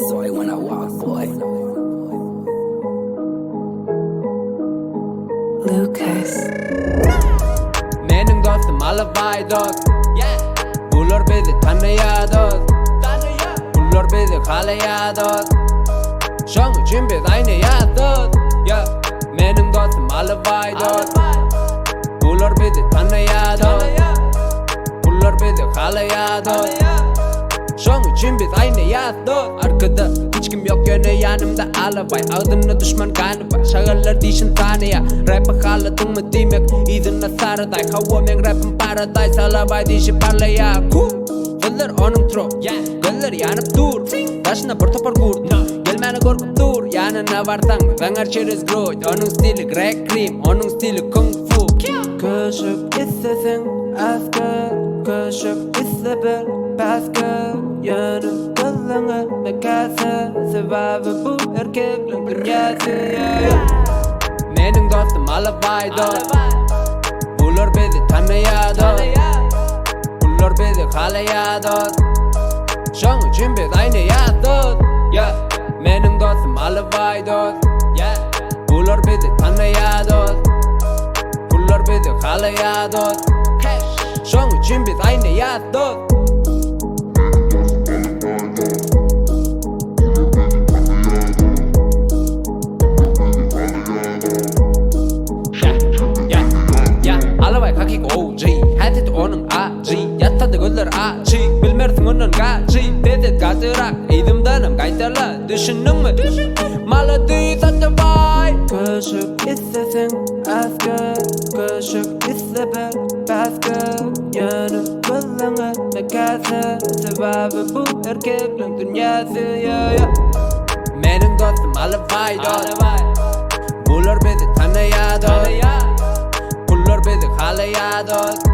story when I walk, boy. Lucas. Mening dostum alıbay dost. Bulur bizi tanıya dost. Bulur bizi kalaya dost. Şoň üçin biz aynı ya dost. Mening dostum alıbay dost. Bulur bizi tanıya dost. Bulur bizi kalaya dost. Şoň üçin biz aynı ya dost. Arkada hiç kim yok yöne yanımda alabay. Ağzına düşman kanı var. Şağırlar dişin tanıya. Rap'e halatın mı demek izine sarıday. Hava men rap'in paradise. Alabay dişi parlaya. Gıllar onun tro. Gıllar yanıp dur. Taşına bir topar gurt. Gelmeni korkup dur. Yanına varsan venger çeriz groy. Onun stili Greg Cream. Onun stili Kung Fu. Köşük istesin asker. Köşük iste Pascal, yanıp kılını mekası. Sebabı bu erkekliğin dünyası. Mening dostum alıbay dost. Bulur bizi tanıya dost. Bulur bizi kalaya dost. Şoň üçin biz aynı ya dost. Mening dostum alıbay dost. Bulur bizi tanıya dost. Bulur bizi kalaya dost. Şoň üçin biz aynı ya dost. Alabay kakik OG, hatit onun AG. Yattadı gözler AG, bilmersin onun gaji. Dedet gazırak, eğdimdanım gaytala. Düşündün mü? Malı değil sattı vay. Köşük istesin asker. Köşük iste bir baskı. Yanıp kılını mekası. Sebabı bu erkekliğin dünyası. Mening dostum alıbay dost. Bulur bizi tanıya dost. Bulur bizi kalaya dost.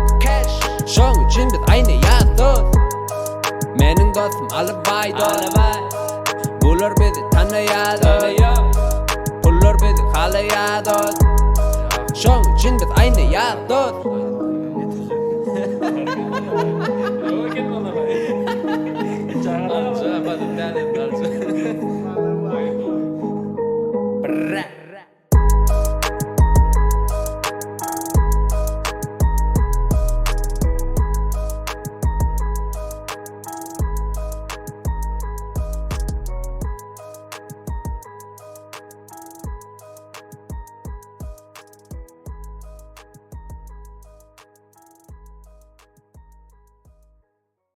Şoň üçin biz aynı ya dost. Mening dostum alıbay dost. Bulur bizi tanıya dost. Bulur bizi kalaya dost. Şoň üçin biz aynı ya dost.